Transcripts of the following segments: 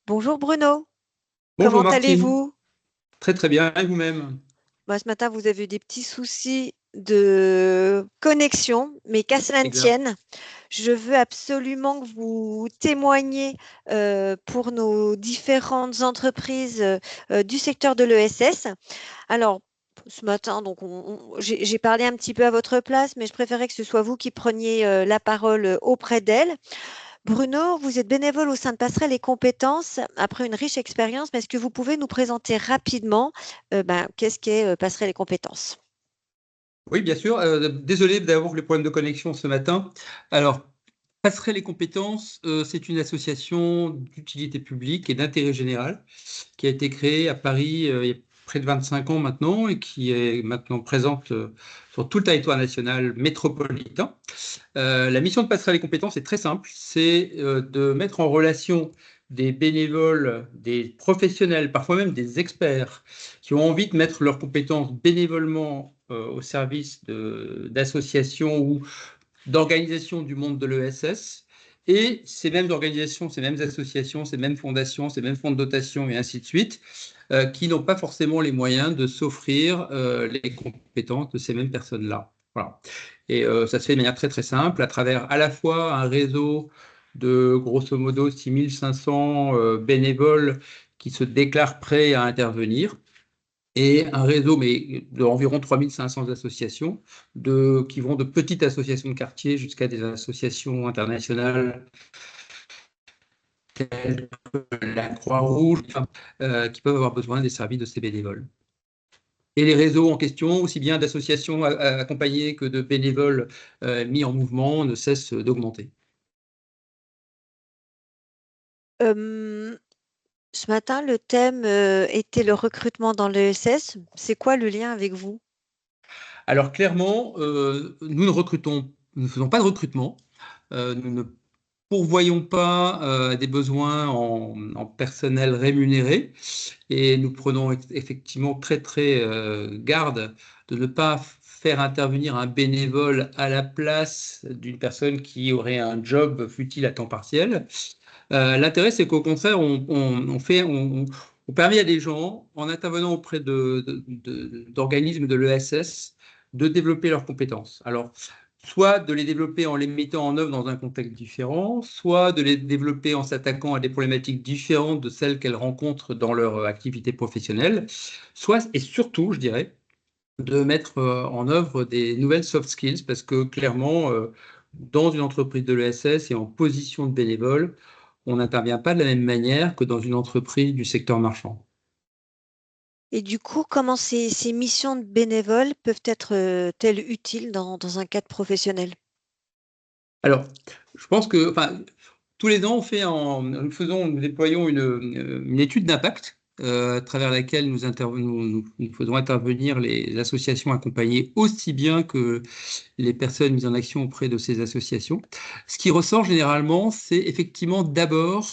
Bonjour Bruno, Bonjour comment Martine, allez-vous? très très bien, et vous-même? Ce matin, vous avez eu des petits soucis de connexion, mais qu'à cela ne Exact. tienne, je veux absolument que vous témoigniez pour nos différentes entreprises du secteur de l'ESS. Alors, ce matin, donc j'ai parlé un petit peu à votre place, mais je préférais que ce soit vous qui preniez la parole auprès d'elles. Bruno, vous êtes bénévole au sein de Passerelle et Compétences après une riche expérience, mais est-ce que vous pouvez nous présenter rapidement qu'est-ce qu'est Passerelle et Compétences? Oui, bien sûr. Désolé d'avoir les problèmes de connexion ce matin. Alors, Passerelle les compétences, c'est une association d'utilité publique et d'intérêt général qui a été créée à Paris il y a près de 25 ans maintenant et qui est maintenant présente sur tout le territoire national métropolitain. La mission de Passerelle les compétences est très simple, c'est de mettre en relation des bénévoles, des professionnels, parfois même des experts, qui ont envie de mettre leurs compétences bénévolement au service d'associations ou d'organisations du monde de l'ESS. Et ces mêmes organisations, ces mêmes associations, ces mêmes fondations, ces mêmes fonds de dotation et ainsi de suite, qui n'ont pas forcément les moyens de s'offrir les compétences de ces mêmes personnes-là. Voilà. Et ça se fait de manière très très simple, à travers à la fois un réseau de grosso modo 6500 bénévoles qui se déclarent prêts à intervenir, et un réseau mais d'environ 3500 associations, qui vont de petites associations de quartier jusqu'à des associations internationales telles que la Croix-Rouge, enfin, qui peuvent avoir besoin des services de ces bénévoles. Et les réseaux en question, aussi bien d'associations accompagnées que de bénévoles mis en mouvement, ne cessent d'augmenter. Euh, Ce matin, le thème était le recrutement dans l'ESS. C'est quoi le lien avec vous? Alors clairement, nous ne faisons pas de recrutement, nous ne pourvoyons pas des besoins en personnel rémunéré, et nous prenons effectivement très très garde de ne pas faire intervenir un bénévole à la place d'une personne qui aurait un job futile à temps partiel. L'intérêt, c'est qu'au contraire, on permet à des gens, en intervenant auprès d'organismes de l'ESS, de développer leurs compétences. Alors, soit de les développer en les mettant en œuvre dans un contexte différent, soit de les développer en s'attaquant à des problématiques différentes de celles qu'elles rencontrent dans leur activité professionnelle, soit, et surtout, je dirais, de mettre en œuvre des nouvelles soft skills, parce que clairement, dans une entreprise de l'ESS et en position de bénévole, on n'intervient pas de la même manière que dans une entreprise du secteur marchand. Et du coup, comment ces missions de bénévoles peuvent être elles utiles dans un cadre professionnel? Alors, je pense que, enfin, tous les ans, nous déployons une étude d'impact à travers laquelle nous faisons intervenir les associations accompagnées aussi bien que les personnes mises en action auprès de ces associations. Ce qui ressort généralement, c'est effectivement d'abord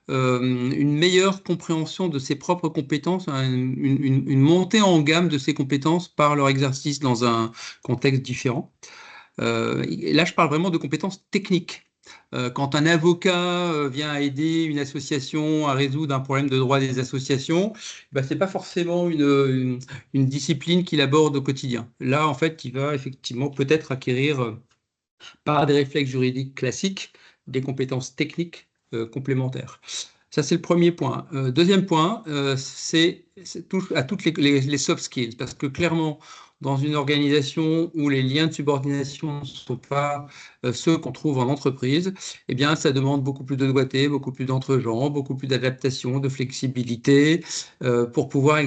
une meilleure compréhension de ses propres compétences, une montée en gamme de ses compétences par leur exercice dans un contexte différent. Et là, je parle vraiment de compétences techniques. Quand un avocat vient aider une association à résoudre un problème de droit des associations, ce n'est pas forcément une discipline qu'il aborde au quotidien. Là, en fait, il va effectivement peut-être acquérir, par des réflexes juridiques classiques, des compétences techniques complémentaires. Ça, c'est le premier point. Deuxième point, c'est à toutes les soft skills, parce que clairement, dans une organisation où les liens de subordination ne sont pas ceux qu'on trouve en entreprise, eh bien, ça demande beaucoup plus de doigté, beaucoup plus d'entre-gens, beaucoup plus d'adaptation, de flexibilité pour pouvoir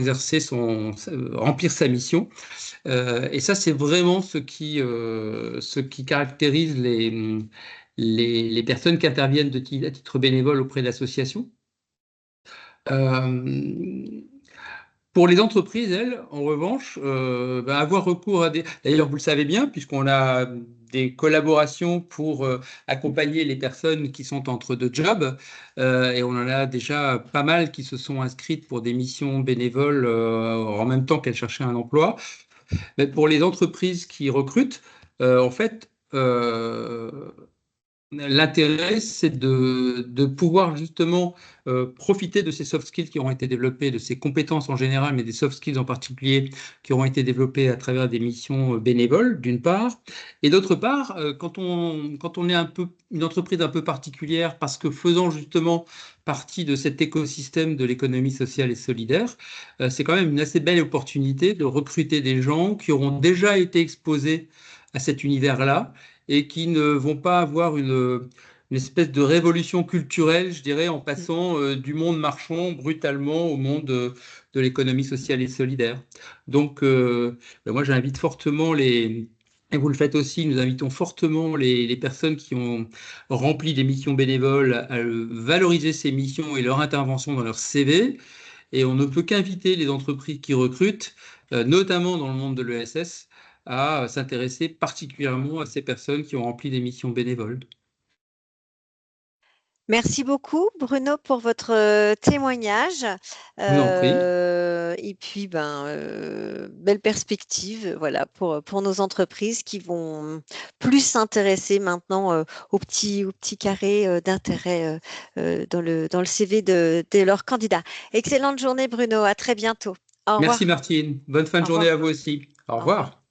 remplir sa mission. Et ça, c'est vraiment ce qui caractérise les personnes qui interviennent à titre bénévole auprès d'associations. Euh, pour les entreprises, elles, en revanche, avoir recours à des... D'ailleurs, vous le savez bien, puisqu'on a des collaborations pour accompagner les personnes qui sont entre deux jobs, et on en a déjà pas mal qui se sont inscrites pour des missions bénévoles en même temps qu'elles cherchaient un emploi. Mais pour les entreprises qui recrutent, en fait, l'intérêt, c'est de pouvoir justement profiter de ces soft skills qui auront été développés, de ces compétences en général, mais des soft skills en particulier, qui auront été développées à travers des missions bénévoles, d'une part. Et d'autre part, quand on est une entreprise un peu particulière, parce que faisant justement partie de cet écosystème de l'économie sociale et solidaire, c'est quand même une assez belle opportunité de recruter des gens qui auront déjà été exposés à cet univers-là et qui ne vont pas avoir une espèce de révolution culturelle, je dirais, en passant du monde marchand brutalement au monde de l'économie sociale et solidaire. Donc, ben moi, j'invite fortement et vous le faites aussi, nous invitons fortement les personnes qui ont rempli des missions bénévoles à valoriser ces missions et leur intervention dans leur CV. Et on ne peut qu'inviter les entreprises qui recrutent, notamment dans le monde de l'ESS, à s'intéresser particulièrement à ces personnes qui ont rempli des missions bénévoles. Merci beaucoup, Bruno, pour votre témoignage. Je vous en prie. Et puis, belle perspective, voilà, pour nos entreprises qui vont plus s'intéresser maintenant aux petits carrés d'intérêt dans le CV de leurs candidats. Excellente journée, Bruno. À très bientôt. Au Merci revoir. Martine. Bonne fin Au de journée revoir. à vous aussi. Au Au revoir. revoir.